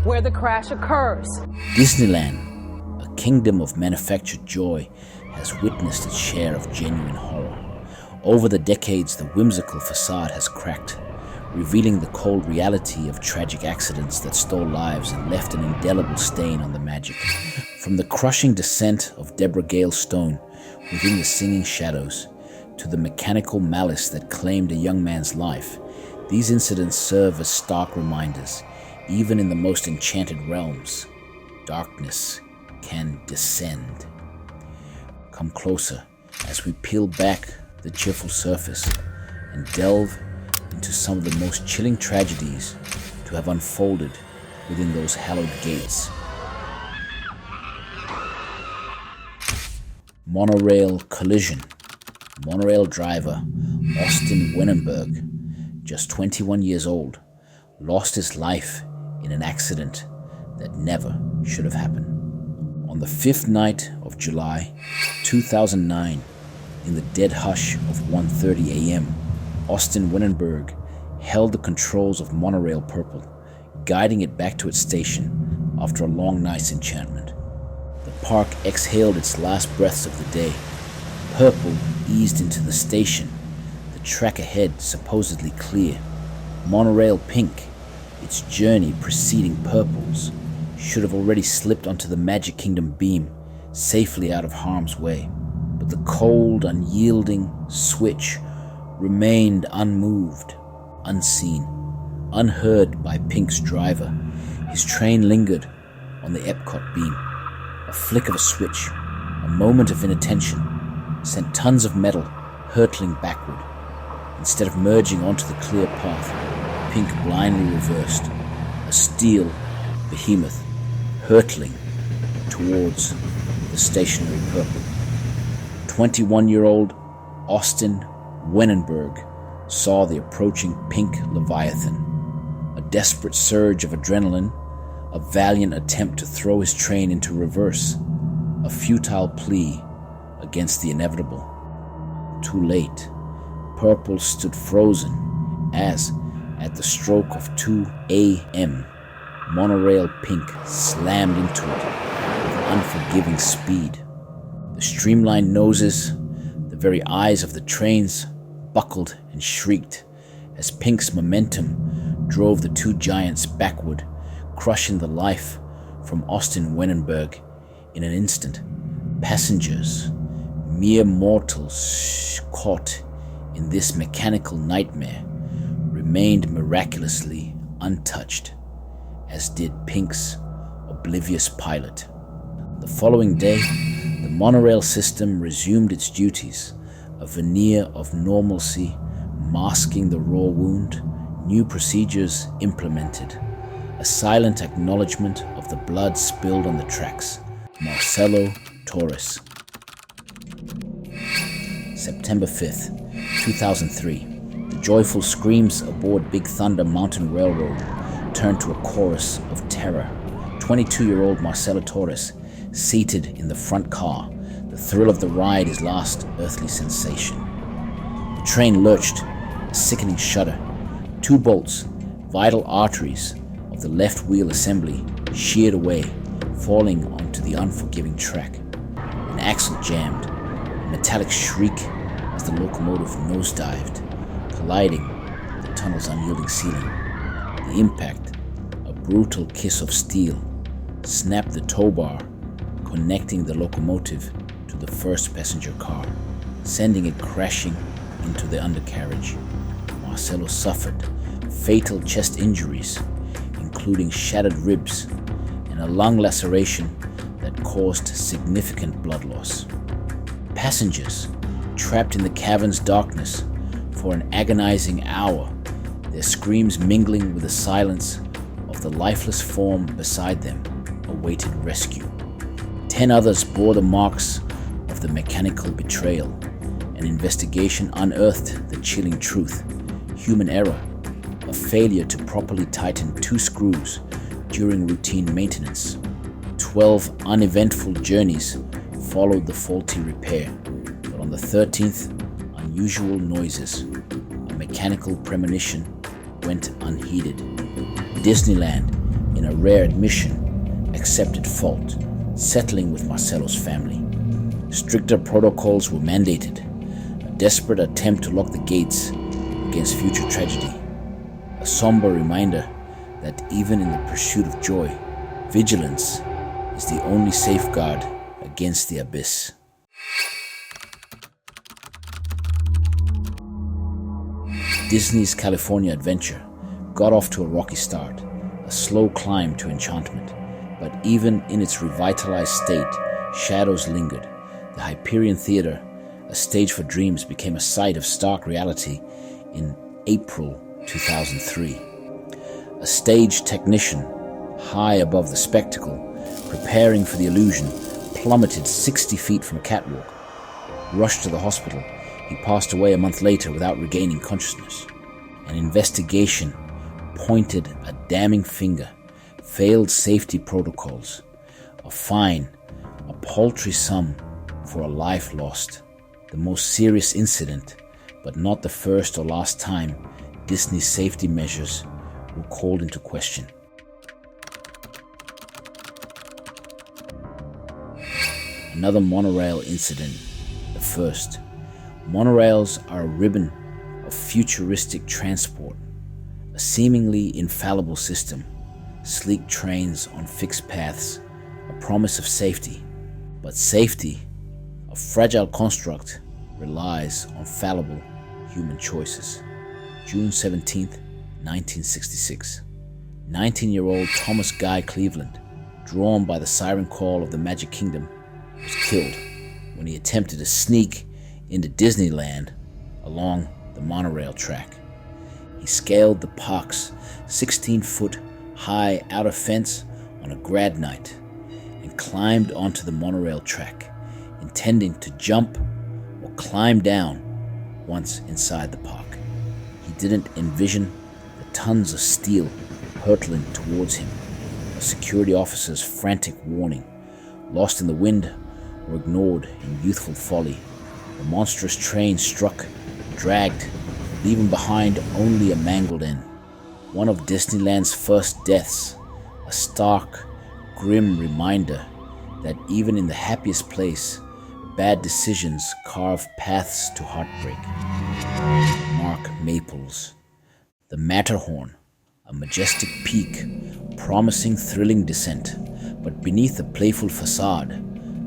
where the crash occurs. Disneyland, a kingdom of manufactured joy, has witnessed its share of genuine horror. Over the decades, the whimsical facade has cracked, revealing the cold reality of tragic accidents that stole lives and left an indelible stain on the magic. From the crushing descent of Deborah Gale's stone within the singing shadows, to the mechanical malice that claimed a young man's life, these incidents serve as stark reminders. Even in the most enchanted realms, darkness can descend. Come closer as we peel back the cheerful surface and delve into some of the most chilling tragedies to have unfolded within those hallowed gates. Monorail collision. Monorail driver Austin Wenenberg, just 21 years old, lost his life in an accident that never should have happened. On the 5th night of July 2009, in the dead hush of 1:30 a.m., Austin Wenenberg held the controls of Monorail Purple, guiding it back to its station after a long night's enchantment. The park exhaled its last breaths of the day. Purple eased into the station, the track ahead supposedly clear. Monorail Pink, its journey preceding Purple's, should have already slipped onto the Magic Kingdom beam, safely out of harm's way. But the cold, unyielding switch remained unmoved, unseen, unheard by Pink's driver. His train lingered on the Epcot beam. A flick of a switch, a moment of inattention, sent tons of metal hurtling backward. Instead of merging onto the clear path, Pink blindly reversed, a steel behemoth hurtling towards the stationary Purple. 21-year-old Austin Wenenberg saw the approaching Pink Leviathan. A desperate surge of adrenaline, a valiant attempt to throw his train into reverse, a futile plea against the inevitable. Too late. Purple stood frozen as, at the stroke of 2 a.m., Monorail Pink slammed into it with unforgiving speed. The streamlined noses, the very eyes of the trains, buckled and shrieked as Pink's momentum drove the two giants backward, crushing the life from Austin Wenenberg in an instant. Passengers, mere mortals caught in this mechanical nightmare, remained miraculously untouched, as did Pink's oblivious pilot. The following day, the monorail system resumed its duties, a veneer of normalcy masking the raw wound, new procedures implemented, a silent acknowledgement of the blood spilled on the tracks. Marcelo Torres. September 5th, 2003. The joyful screams aboard Big Thunder Mountain Railroad turned to a chorus of terror. 22-year-old Marcelo Torres, seated in the front car, the thrill of the ride his last earthly sensation. The train lurched, a sickening shudder. Two bolts, vital arteries of the left wheel assembly, sheared away, falling onto the unforgiving track. An axle jammed, a metallic shriek as the locomotive nosedived, colliding the tunnel's unyielding ceiling. The impact, a brutal kiss of steel, snapped the tow bar, connecting the locomotive to the first passenger car, sending it crashing into the undercarriage. Marcelo suffered fatal chest injuries, including shattered ribs and a lung laceration that caused significant blood loss. Passengers, trapped in the cavern's darkness for an agonizing hour, their screams mingling with the silence of the lifeless form beside them, awaited rescue. 10 others bore the marks of the mechanical betrayal. An investigation unearthed the chilling truth: human error, a failure to properly tighten 2 screws during routine maintenance. 12 uneventful journeys followed the faulty repair, but on the 13th, unusual noises, a mechanical premonition, went unheeded. Disneyland, in a rare admission, accepted fault, settling with Marcello's family. Stricter protocols were mandated, a desperate attempt to lock the gates against future tragedy, a somber reminder that even in the pursuit of joy, vigilance is the only safeguard against the abyss. Disney's California adventure got off to a rocky start, a slow climb to enchantment, but even in its revitalized state, shadows lingered. The Hyperion Theater, a stage for dreams, became a site of stark reality in April 2003. A stage technician, high above the spectacle, preparing for the illusion, plummeted 60 feet from a catwalk. Rushed to the hospital, he passed away a month later without regaining consciousness. An investigation pointed a damning finger, failed safety protocols, a fine, a paltry sum for a life lost. The most serious incident, but not the first or last time Disney's safety measures were called into question. Another monorail incident, the first. Monorails are a ribbon of futuristic transport, a seemingly infallible system, sleek trains on fixed paths, a promise of safety. But safety, a fragile construct, relies on fallible human choices. June 17th, 1966. 19-year-old Thomas Guy Cleveland, drawn by the siren call of the Magic Kingdom, was killed when he attempted to sneak into Disneyland along the monorail track. He scaled the park's 16-foot high outer fence on a grad night and climbed onto the monorail track, intending to jump or climb down once inside the park. He didn't envision the tons of steel hurtling towards him, a security officer's frantic warning. Lost in the wind or ignored in youthful folly, the monstrous train struck, dragged, leaving behind only a mangled end. One of Disneyland's first deaths, a stark, grim reminder that even in the happiest place, bad decisions carve paths to heartbreak. Mark Maples. The Matterhorn, a majestic peak, promising thrilling descent, but beneath the playful facade,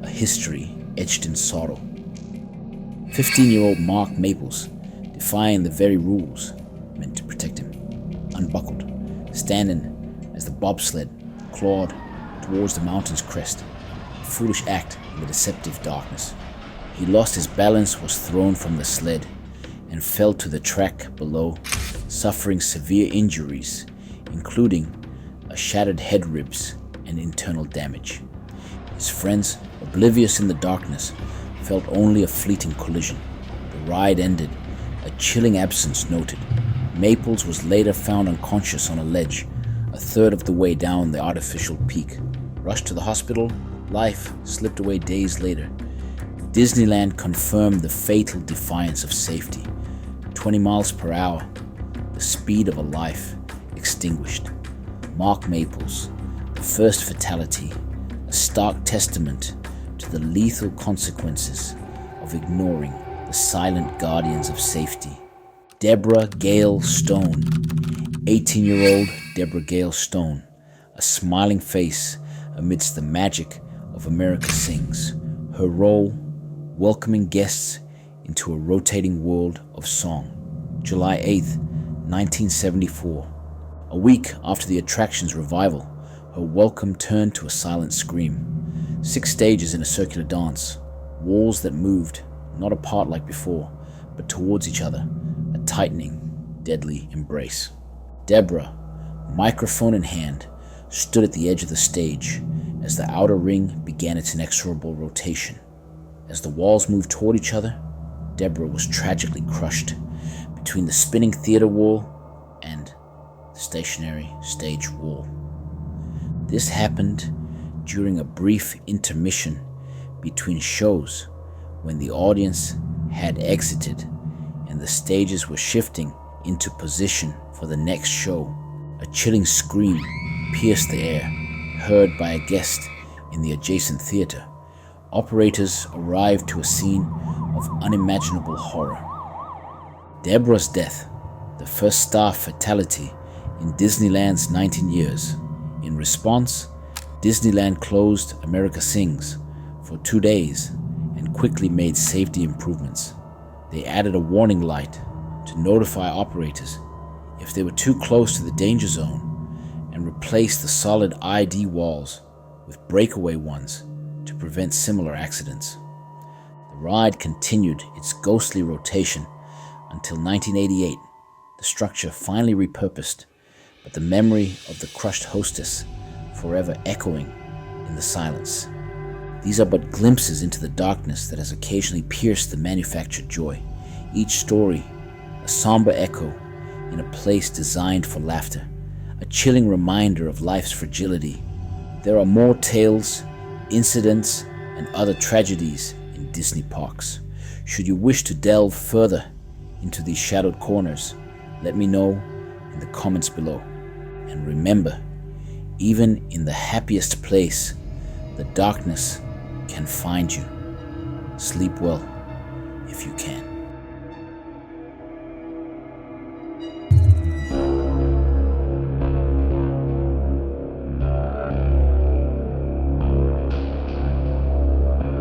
a history etched in sorrow. 15-year-old Mark Maples, defying the very rules meant to protect him, unbuckled, standing as the bobsled clawed towards the mountain's crest, a foolish act in the deceptive darkness. He lost his balance, was thrown from the sled, and fell to the track below, suffering severe injuries, including a shattered head ribs and internal damage. His friends, oblivious in the darkness, felt only a fleeting collision. The ride ended, a chilling absence noted. Maples was later found unconscious on a ledge, a third of the way down the artificial peak. Rushed to the hospital, life slipped away days later. Disneyland confirmed the fatal defiance of safety. 20 miles per hour, the speed of a life, extinguished. Mark Maples, the first fatality, a stark testament to the lethal consequences of ignoring the silent guardians of safety. Deborah Gale Stone. 18-year-old Deborah Gale Stone, a smiling face amidst the magic of America Sings. Her role, welcoming guests into a rotating world of song. July 8th, 1974. A week after the attraction's revival, her welcome turned to a silent scream. 6 stages in a circular dance, walls that moved, not apart like before, but towards each other, a tightening, deadly embrace. Deborah, microphone in hand, stood at the edge of the stage as the outer ring began its inexorable rotation. As the walls moved toward each other, Deborah was tragically crushed between the spinning theater wall and the stationary stage wall. This happened during a brief intermission between shows when the audience had exited and the stages were shifting into position for the next show. A chilling scream pierced the air, heard by a guest in the adjacent theater. Operators arrived to a scene of unimaginable horror. Deborah's death, the first staff fatality in Disneyland's 19 years. In response, Disneyland closed America Sings for 2 days and quickly made safety improvements. They added a warning light to notify operators if they were too close to the danger zone and replaced the solid ID walls with breakaway ones to prevent similar accidents. The ride continued its ghostly rotation until 1988, the structure finally repurposed, but the memory of the crushed hostess forever echoing in the silence. These are but glimpses into the darkness that has occasionally pierced the manufactured joy, each story a somber echo in a place designed for laughter, a chilling reminder of life's fragility. There are more tales, incidents, and other tragedies in Disney parks. Should you wish to delve further into these shadowed corners, let me know in the comments below. And remember, even in the happiest place, the darkness can find you. Sleep well if you can.